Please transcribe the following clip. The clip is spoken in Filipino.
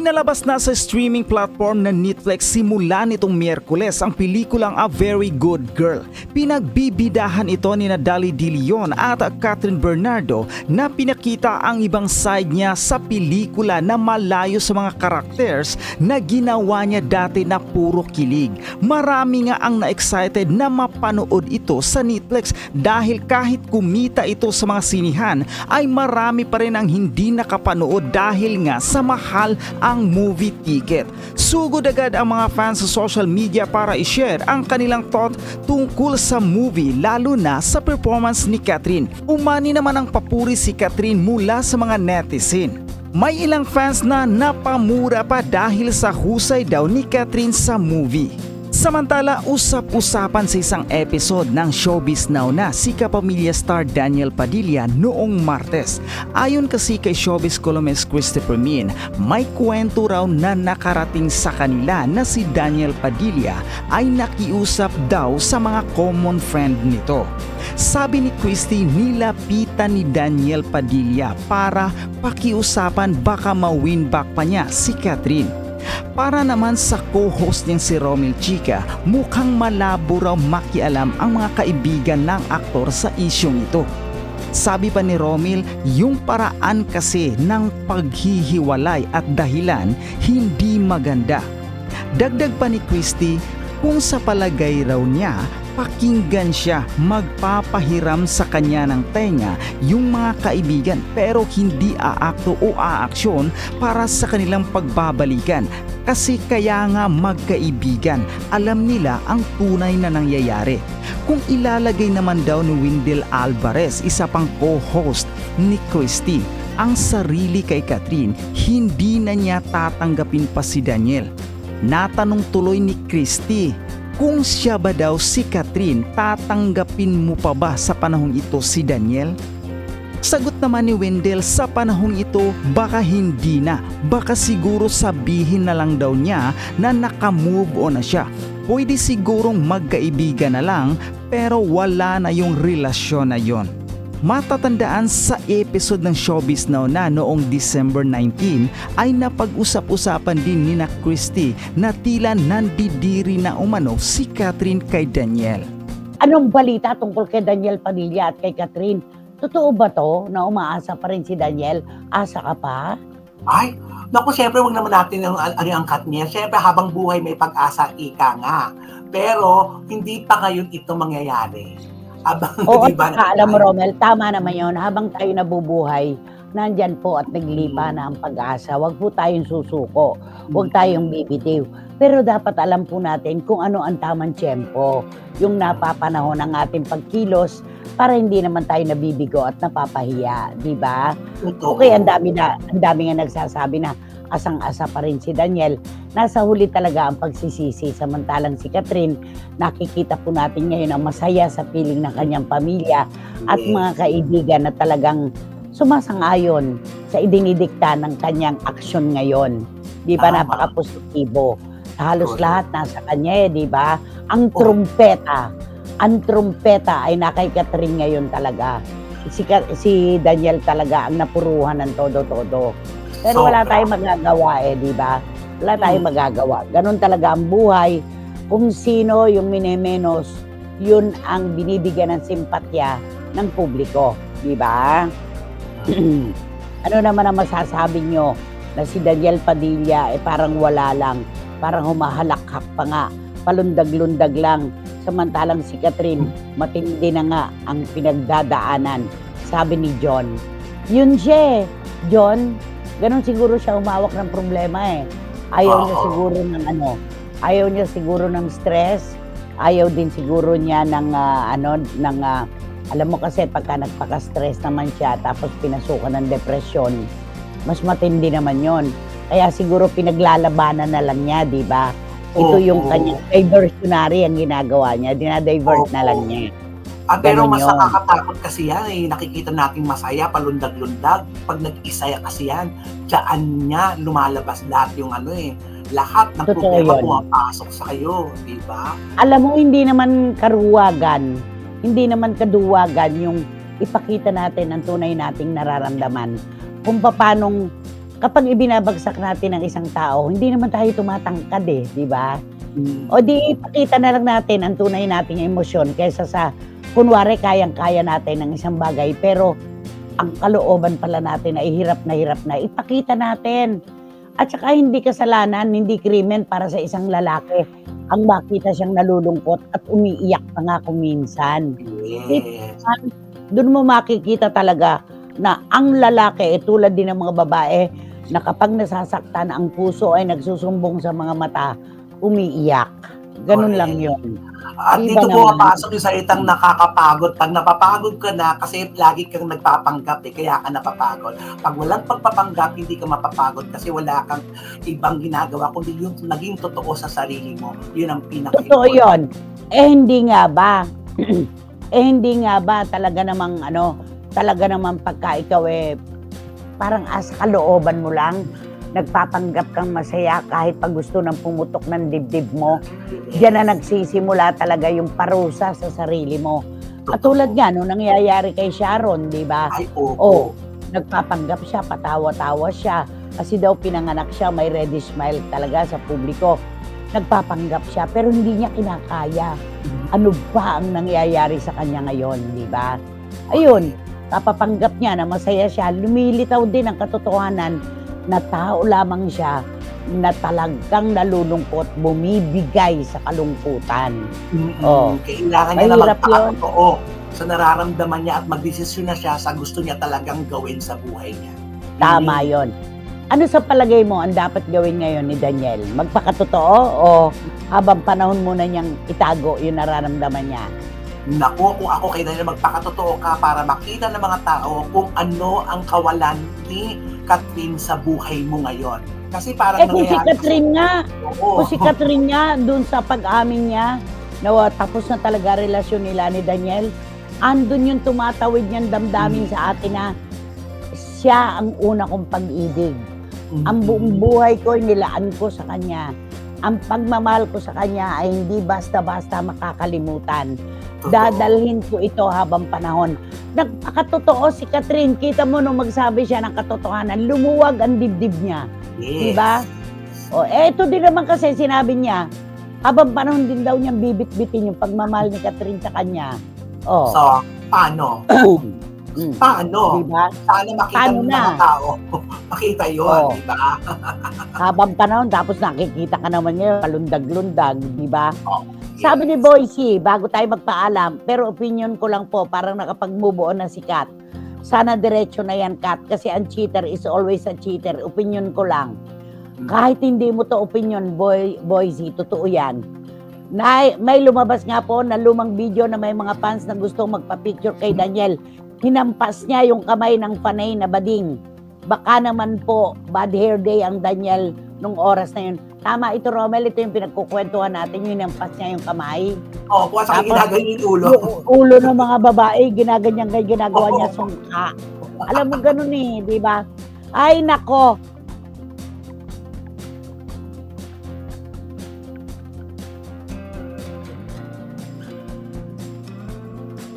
Pinalabas na sa streaming platform na Netflix simula nitong Miyerkules ang pelikulang A Very Good Girl. Pinagbibidahan ito ni Dolly De Leon at Catherine Bernardo na pinakita ang ibang side niya sa pelikula na malayo sa mga characters na ginawa niya dati na puro kilig. Marami nga ang na-excited na mapanood ito sa Netflix dahil kahit kumita ito sa mga sinihan ay marami pa rin ang hindi nakapanood dahil nga sa mahal ang movie ticket. Sugod agad ang mga fans sa social media para i-share ang kanilang thought tungkol sa movie lalo na sa performance ni Catherine. Umani naman ang papuri si Catherine mula sa mga netizen. May ilang fans na napamura pa dahil sa husay daw ni Catherine sa movie. Samantala, usap-usapan sa isang episode ng Showbiz Now na si kapamilya star Daniel Padilla noong Martes. Ayon kasi kay Showbiz columnist Christopher Min, may kwento raw na nakarating sa kanila na si Daniel Padilla ay nakiusap daw sa mga common friend nito. Sabi ni Christy, nilapitan ni Daniel Padilla para pakiusapan baka ma-win back pa niya si Catherine. Para naman sa co-host niyang si Romel Chica, mukhang malabo raw makialam ang mga kaibigan ng aktor sa isyong ito. Sabi pa ni Romel, yung paraan kasi ng paghihiwalay at dahilan hindi maganda. Dagdag pa ni Christy, kung sa palagay raw niya, pakinggan siya, magpapahiram sa kanya ng tenga yung mga kaibigan pero hindi aakto o aaksyon para sa kanilang pagbabalikan. Kasi kaya nga magkaibigan, alam nila ang tunay na nangyayari. Kung ilalagay naman daw ni Wendell Alvarez, isa pang co-host ni Christy, ang sarili kay Catherine, hindi na niya tatanggapin pa si Daniel. Natanong tuloy ni Christy, kung siya ba daw si Catherine, tatanggapin mo pa ba sa panahong ito si Daniel? Sagot naman ni Wendell, sa panahong ito baka hindi na, baka siguro sabihin na lang daw niya na nakamove on na siya. Pwede sigurong magkaibigan na lang pero wala na yung relasyon na yon. Matatandaan sa episode ng Showbiz Now na noong December 19 ay napag-usap-usapan din ni na Christy na tila nandidiri na umano si Catherine kay Daniel. Anong balita tungkol kay Daniel Padilla at kay Catherine? Totoo ba to na umaasa pa rin si Daniel? Asa ka pa? Ay, naku, siyempre wag naman natin ang cut niya. Siyempre habang buhay may pag-asa, ika nga. Pero hindi pa ngayon ito mangyayari. Oo, alam mo Romel, tama naman yun. Habang tayo nabubuhay, nandyan po at naglipa na ang pag-asa. Huwag po tayong susuko. Huwag tayong bibitiw. Pero dapat alam po natin kung ano ang tamang tiyempo. Yung napapanahon ng ating pagkilos para hindi naman tayo nabibigo at napapahiya. Diba? Okay, ang dami nga nagsasabi na asang-asa pa rin si Daniel. Nasa huli talaga ang pagsisisi. Samantalang si Catherine, nakikita po natin ngayon ang masaya sa piling ng kanyang pamilya at mga kaibigan na talagang sumasang-ayon sa idinidikta ng kanyang aksyon ngayon. Di ba? Napaka-positibo. Halos lahat nasa kanya di ba? Ang trumpeta ay na kay Catherine ngayon talaga. Si Daniel talaga ang napuruhan ng todo-todo. Pero wala tayong magagawa di ba? Wala tayong magagawa. Ganun talaga ang buhay. Kung sino yung minemenos, yun ang binibigyan ng simpatya ng publiko. Di ba? Ano naman ang masasabi nyo na si Daniel Padilla parang wala lang. Parang humahalakhak pa nga. Palundag-lundag lang. Samantalang si Catherine, matindi na nga ang pinagdadaanan. Sabi ni John. Yun siya John, ganun siguro siya humawak ng problema Ayaw niya siguro ng ayaw niya siguro ng stress, ayaw din siguro niya ng alam mo kasi pagka nagpaka-stress naman siya tapos pinasukan ng depresyon, mas matindi naman yon. Kaya siguro pinaglalabanan na lang niya, di ba? Ito yung kanyang diversionary ang ginagawa niya, dinadivert na lang niya. Pero mas nakakatakot kasi yan nakikita natin masaya, palundag-lundag. Pag nag-isaya kasi yan, dyan niya lumalabas lahat yung lahat ng problema pumapasok sa kayo, di ba? Alam mo, hindi naman kaduwagan yung ipakita natin ang tunay nating nararamdaman. Kung paanong kapag ibinabagsak natin ang isang tao, hindi naman tayo tumatangkad eh, di ba? O di ipakita na lang natin ang tunay nating emosyon kaysa sa kunwari kayang-kaya natin ng isang bagay pero ang kalooban pala natin ay hirap na ipakita natin. At saka hindi kasalanan, hindi krimen para sa isang lalaki ang makita siyang nalulungkot at umiiyak pa nga kung minsan. Yes. Doon mo makikita talaga na ang lalaki, tulad din ng mga babae, na kapag nasasaktan ang puso ay nagsusumbong sa mga mata, umiiyak. Ganun Correct. lang yun. At Iba dito naman. pumapasok yung salitang nakakapagod. Pag napapagod ka na, kasi lagi kang nagpapanggap kaya ka napapagod. Pag walang pagpapanggap, hindi ka mapapagod kasi wala kang ibang ginagawa, kundi yung naging totoo sa sarili mo. Yun ang Totoo yun. Hindi nga ba? Hindi nga ba talaga namang talaga namang pagka ikaw parang asa kalooban mo lang, nagpapanggap kang masaya kahit pag gusto ng pumutok ng dibdib mo. Diyan na nagsisimula talaga yung parusa sa sarili mo. At tulad nga, nung nangyayari kay Sharon, di ba? Ay, oo. Nagpapanggap siya, patawa-tawa siya. Kasi daw pinanganak siya, may ready smile talaga sa publiko. Nagpapanggap siya, pero hindi niya kinakaya. Ano ba ang nangyayari sa kanya ngayon, di ba? Ayun, kapapanggap niya na masaya siya, lumilitaw din ang katotohanan na tao lamang siya na talagang nalulungkot, bumibigay sa kalungkutan. Kailangan niya na Mahirap magpakatotoo sa nararamdaman niya at magdesisyon na siya sa gusto niya talagang gawin sa buhay niya. Tama yon. Ano sa palagay mo ang dapat gawin ngayon ni Daniel? Magpakatotoo o habang panahon muna niyang itago yung nararamdaman niya? Naku, kung ako kay Daniel, magpakatotoo ka para makita ng mga tao kung ano ang kawalan ni Catherine sa buhay mo ngayon. Kasi parang kung si Catherine nga, kung si Catherine nga, dun sa pag-amin niya, na tapos na talaga relasyon nila ni Daniel, andun yung tumatawid niyang damdamin sa atin na siya ang una kong pag-ibig. Ang buong buhay ko, nilaan ko sa kanya. Ang pagmamahal ko sa kanya ay hindi basta-basta makakalimutan. Dadalhin ko ito habang panahon. Nagpakatotoo si Catherine. Kita mo nung magsabi siya ng katotohanan, lumuwag ang dibdib niya. Yes. Diba? Ito din naman kasi sinabi niya, habang panahon din daw niyang bibit-bitin yung pagmamahal ni Catherine sa kanya. So, paano? Paano? Diba? Sana makita ng mga tao. Makita yun, diba? Habang panahon, tapos nakikita ka naman niya, kalundag-lundag, diba? Yes. Sabi ni Boycie, bago tayo magpaalam, pero opinion ko lang po, parang nakapag-move on na si Kat. Sana diretso na yan, Kat, kasi ang cheater is always a cheater. Opinion ko lang. Kahit hindi mo to opinion, Boycie, totoo yan. May lumabas nga po na lumang video na may mga fans na gusto magpa-picture kay Daniel. Hinampas niya yung kamay ng panay na bading. Baka naman po, bad hair day ang Daniel nung oras na yun. Tama ito, Romel, ito yung pinagkukwentuhan natin, yung hinampas niya yung kamay. Kung saan ginaganyan yung ulo. Yung ulo ng mga babae, ginagawa niya sungka. Alam mo ganun di ba? Ay nako,